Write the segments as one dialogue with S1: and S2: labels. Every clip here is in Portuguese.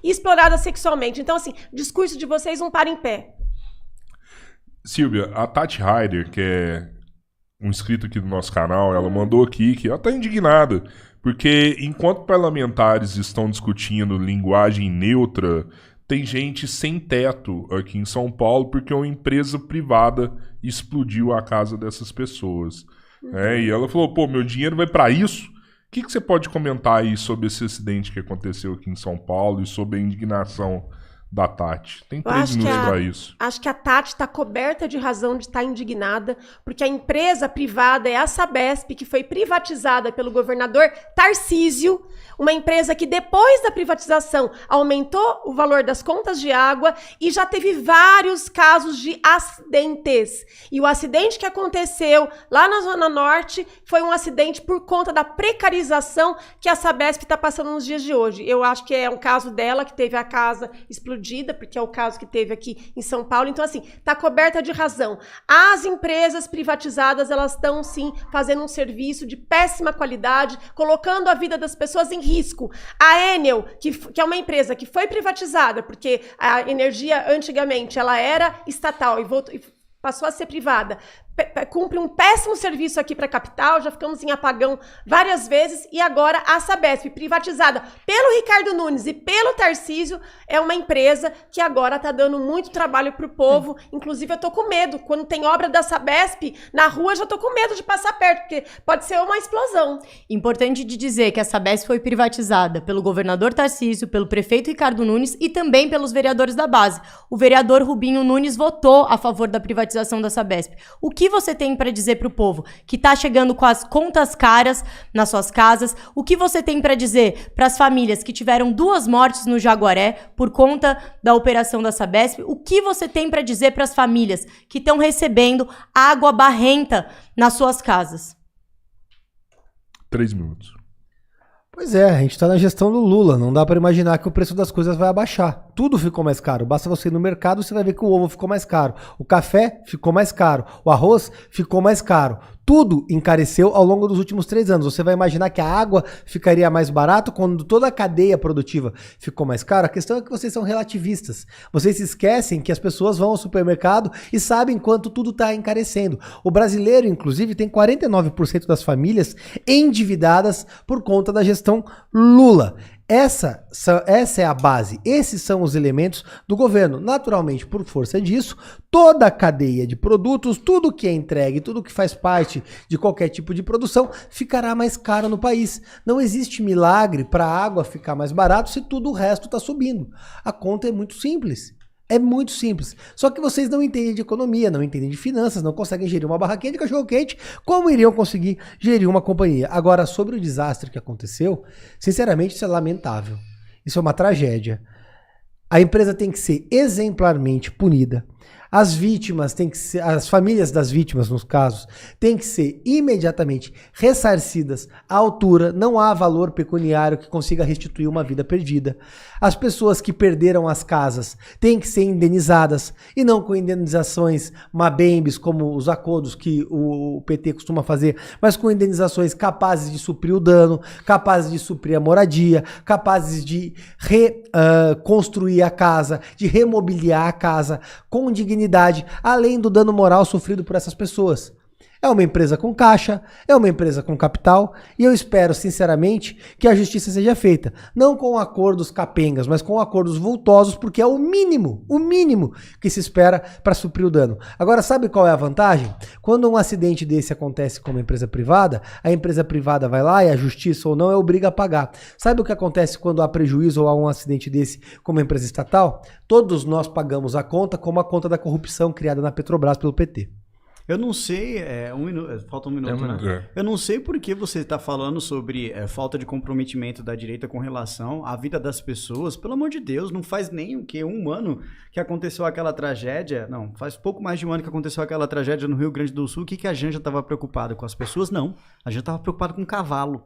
S1: e exploradas sexualmente. Então, assim, o discurso de vocês não para em pé.
S2: Silvia, a Tati Heider, que é um inscrito aqui do nosso canal, ela mandou aqui que ela está indignada, porque enquanto parlamentares estão discutindo linguagem neutra, tem gente sem teto aqui em São Paulo porque uma empresa privada explodiu a casa dessas pessoas. E ela falou, pô, meu dinheiro vai para isso? O que você pode comentar aí sobre esse acidente que aconteceu aqui em São Paulo e sobre a indignação da Tati? Tem 3 minutos para isso.
S1: Acho que a Tati está coberta de razão de estar indignada, porque a empresa privada é a Sabesp, que foi privatizada pelo governador Tarcísio, uma empresa que depois da privatização aumentou o valor das contas de água e já teve vários casos de acidentes. E o acidente que aconteceu lá na Zona Norte foi um acidente por conta da precarização que a Sabesp está passando nos dias de hoje. Eu acho que é um caso dela, que teve a casa explodida, porque é o caso que teve aqui em São Paulo. Então, assim, está coberta de razão. As empresas privatizadas, elas estão, sim, fazendo um serviço de péssima qualidade, colocando a vida das pessoas em risco. A Enel, que é uma empresa que foi privatizada, porque a energia, antigamente, ela era estatal e passou a ser privada, cumpre um péssimo serviço aqui para a capital, já ficamos em apagão várias vezes, e agora a Sabesp, privatizada pelo Ricardo Nunes e pelo Tarcísio, é uma empresa que agora está dando muito trabalho para o povo. Inclusive, eu tô com medo. Quando tem obra da Sabesp na rua, já tô com medo de passar perto, porque pode ser uma explosão.
S3: Importante de dizer que a Sabesp foi privatizada pelo governador Tarcísio, pelo prefeito Ricardo Nunes e também pelos vereadores da base. O vereador Rubinho Nunes votou a favor da privatização da Sabesp. O que você tem para dizer para o povo que está chegando com as contas caras nas suas casas? O que você tem para dizer para as famílias que tiveram 2 mortes no Jaguaré por conta da operação da Sabesp? O que você tem para dizer para as famílias que estão recebendo água barrenta nas suas casas?
S2: 3 minutos.
S4: Pois é, a gente está na gestão do Lula, não dá para imaginar que o preço das coisas vai abaixar. Tudo ficou mais caro, basta você ir no mercado, você vai ver que o ovo ficou mais caro, o café ficou mais caro, o arroz ficou mais caro. Tudo encareceu ao longo dos últimos 3 anos. Você vai imaginar que a água ficaria mais barato quando toda a cadeia produtiva ficou mais cara? A questão é que vocês são relativistas. Vocês se esquecem que as pessoas vão ao supermercado e sabem quanto tudo está encarecendo. O brasileiro, inclusive, tem 49% das famílias endividadas por conta da gestão Lula. Essa é a base, esses são os elementos do governo. Naturalmente, por força disso, toda a cadeia de produtos, tudo que é entregue, tudo que faz parte de qualquer tipo de produção, ficará mais caro no país. Não existe milagre para a água ficar mais barato se tudo o resto está subindo. A conta é muito simples. É muito simples. Só que vocês não entendem de economia, não entendem de finanças, não conseguem gerir uma barraquinha de cachorro-quente, como iriam conseguir gerir uma companhia. Agora, sobre o desastre que aconteceu, sinceramente, isso é lamentável. Isso é uma tragédia. A empresa tem que ser exemplarmente punida. As vítimas têm que ser, as famílias das vítimas, nos casos, têm que ser imediatamente ressarcidas à altura. Não há valor pecuniário que consiga restituir uma vida perdida. As pessoas que perderam as casas têm que ser indenizadas, e não com indenizações mabembes, como os acordos que o PT costuma fazer, mas com indenizações capazes de suprir o dano, capazes de suprir a moradia, capazes de reconstruir a casa, de remobiliar a casa com dignidade, além do dano moral sofrido por essas pessoas. É uma empresa com caixa, é uma empresa com capital, e eu espero, sinceramente, que a justiça seja feita. Não com acordos capengas, mas com acordos vultosos, porque é o mínimo que se espera para suprir o dano. Agora, sabe qual é a vantagem? Quando um acidente desse acontece com uma empresa privada, a empresa privada vai lá e a justiça ou não é obriga a pagar. Sabe o que acontece quando há prejuízo ou há um acidente desse com uma empresa estatal? Todos nós pagamos a conta, como a conta da corrupção criada na Petrobras pelo PT.
S5: Eu não sei, falta um minuto, né? Eu não sei por que você está falando sobre falta de comprometimento da direita com relação à vida das pessoas. Pelo amor de Deus, não faz nem um ano que aconteceu aquela tragédia. Não, faz pouco mais de um ano que aconteceu aquela tragédia no Rio Grande do Sul. O que a Janja estava preocupada com as pessoas? Não, a gente estava preocupada com o cavalo.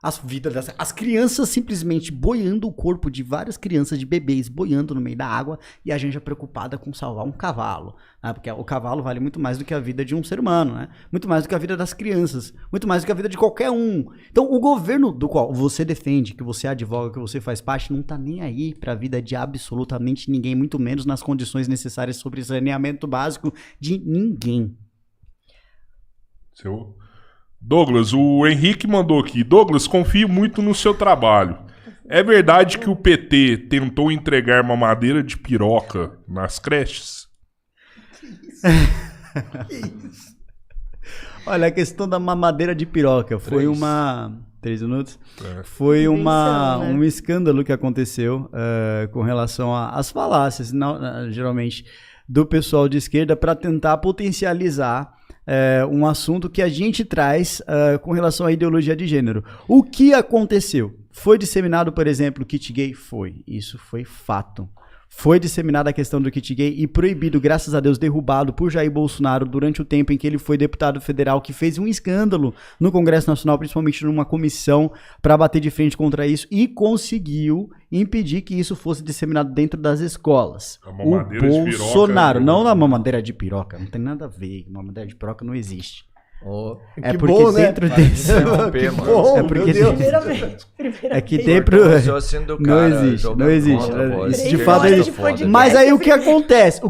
S5: As crianças simplesmente boiando o corpo de várias crianças, de bebês, boiando no meio da água, e a gente é preocupada com salvar um cavalo, né? Porque o cavalo vale muito mais do que a vida de um ser humano, né? Muito mais do que a vida das crianças, muito mais do que a vida de qualquer um. Então, o governo do qual você defende, que você advoga, que você faz parte, não tá nem aí pra vida de absolutamente ninguém, muito menos nas condições necessárias sobre saneamento básico de ninguém.
S2: Douglas, o Henrique mandou aqui. Douglas, confio muito no seu trabalho. É verdade que o PT tentou entregar mamadeira de piroca nas creches?
S5: Que isso? Olha, a questão da mamadeira de piroca foi 3 minutos? Foi um escândalo que aconteceu com relação às falácias, geralmente, do pessoal de esquerda para tentar potencializar um assunto que a gente traz com relação à ideologia de gênero. O que aconteceu? Foi disseminado, por exemplo, o kit gay? Foi. Isso foi fato. Foi disseminada a questão do kit gay e proibido, graças a Deus, derrubado por Jair Bolsonaro durante o tempo em que ele foi deputado federal, que fez um escândalo no Congresso Nacional, principalmente numa comissão, para bater de frente contra isso e conseguiu impedir que isso fosse disseminado dentro das escolas.
S2: O
S5: Bolsonaro, não na mamadeira de piroca, não tem nada a ver, mamadeira de piroca não existe.
S4: Oh,
S5: é porque bom, dentro
S4: né?
S5: desse
S4: é porque
S5: é que dentro não existe. Isso de fato existe. Mas aí o que acontece?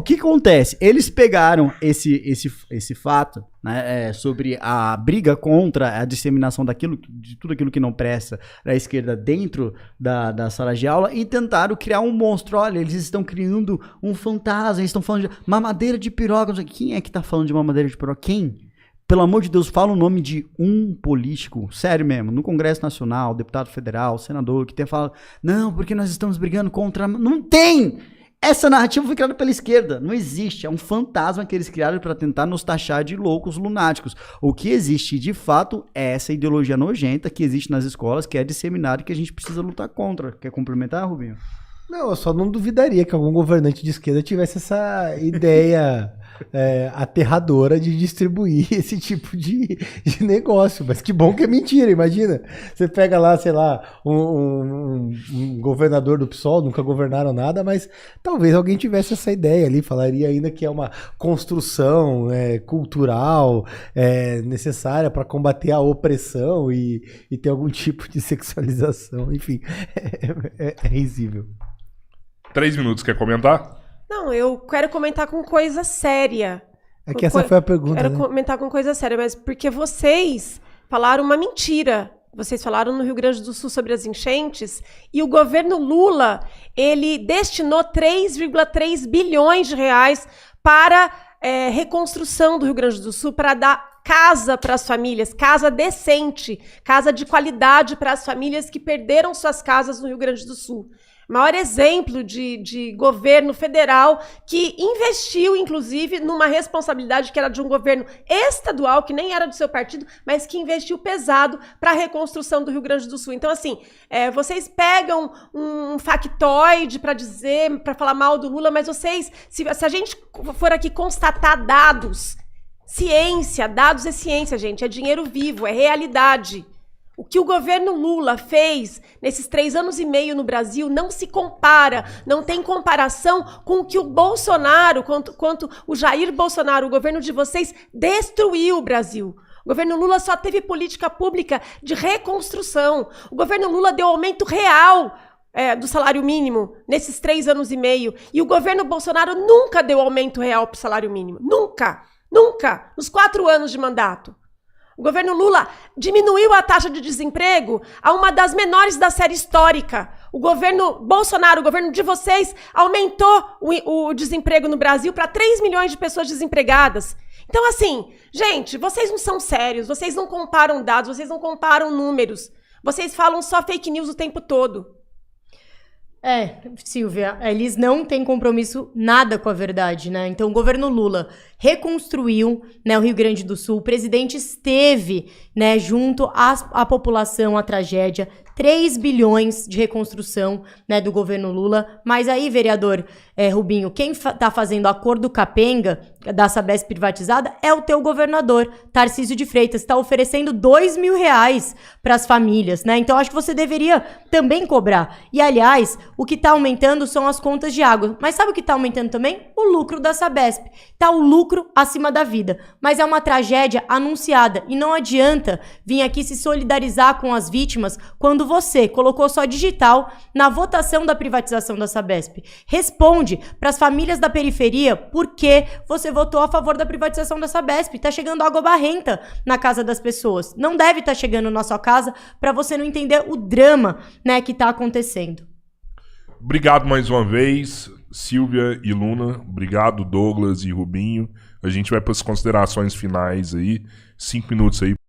S5: Eles pegaram esse fato, né, sobre a briga contra a disseminação de tudo aquilo que não presta da esquerda dentro da sala de aula e tentaram criar um monstro. Olha, eles estão criando um fantasma, eles estão falando de mamadeira de piroca. Quem é que tá falando de mamadeira de piroca? Quem? Pelo amor de Deus, fala o nome de um político, sério mesmo, no Congresso Nacional, deputado federal, senador, que tenha falado, não, porque nós estamos brigando contra... Não tem! Essa narrativa foi criada pela esquerda, não existe, é um fantasma que eles criaram para tentar nos taxar de loucos lunáticos. O que existe, de fato, é essa ideologia nojenta que existe nas escolas, que é disseminada e que a gente precisa lutar contra. Quer complementar, Rubinho?
S4: Não, eu só não duvidaria que algum governante de esquerda tivesse essa ideia aterradora de distribuir esse tipo de negócio. Mas que bom que é mentira, imagina. Você pega lá, sei lá, um governador do PSOL, nunca governaram nada, mas talvez alguém tivesse essa ideia ali, falaria ainda que é uma construção cultural necessária para combater a opressão e ter algum tipo de sexualização. Enfim, é risível.
S2: 3 minutos, quer comentar?
S1: Não, eu quero comentar com coisa séria.
S4: É que essa foi a pergunta,
S1: Quero comentar com coisa séria, mas porque vocês falaram uma mentira. Vocês falaram no Rio Grande do Sul sobre as enchentes e o governo Lula, ele destinou 3,3 bilhões de reais para reconstrução do Rio Grande do Sul, para dar casa para as famílias, casa decente, casa de qualidade para as famílias que perderam suas casas no Rio Grande do Sul. Maior exemplo de governo federal que investiu, inclusive, numa responsabilidade que era de um governo estadual, que nem era do seu partido, mas que investiu pesado para a reconstrução do Rio Grande do Sul. Então, assim, vocês pegam um factoide para dizer, para falar mal do Lula, mas vocês, se a gente for aqui constatar dados, dados é ciência, gente, é dinheiro vivo, é realidade. O que o governo Lula fez nesses 3 anos e meio no Brasil não se compara, não tem comparação com o que o Bolsonaro, quanto o Jair Bolsonaro, o governo de vocês, destruiu o Brasil. O governo Lula só teve política pública de reconstrução. O governo Lula deu aumento real do salário mínimo nesses 3 anos e meio. E o governo Bolsonaro nunca deu aumento real para o salário mínimo. Nunca! Nunca! Nos 4 anos de mandato. O governo Lula diminuiu a taxa de desemprego a uma das menores da série histórica. O governo Bolsonaro, o governo de vocês, aumentou o desemprego no Brasil para 3 milhões de pessoas desempregadas. Então, assim, gente, vocês não são sérios, vocês não comparam dados, vocês não comparam números. Vocês falam só fake news o tempo todo.
S3: Silvia, eles não têm compromisso nada com a verdade, né? Então, o governo Lula reconstruiu, né, o Rio Grande do Sul, o presidente esteve, né, junto à população, à tragédia, 3 bilhões de reconstrução, né, do governo Lula. Mas aí, vereador Rubinho, quem tá fazendo acordo capenga da Sabesp privatizada é o teu governador, Tarcísio de Freitas, está oferecendo R$2.000 para as famílias, né? Então acho que você deveria também cobrar. E aliás, o que está aumentando são as contas de água. Mas sabe o que está aumentando também? O lucro da Sabesp. Tá o lucro acima da vida. Mas é uma tragédia anunciada e não adianta vir aqui se solidarizar com as vítimas quando você colocou só digital na votação da privatização da Sabesp. Responde para as famílias da periferia por que você votou a favor da privatização da Sabesp. Tá chegando água barrenta na casa das pessoas. Não deve estar chegando na sua casa para você não entender o drama, né, que tá acontecendo.
S2: Obrigado mais uma vez, Silvia e Luna. Obrigado, Douglas e Rubinho. A gente vai para as considerações finais aí. 5 minutos aí.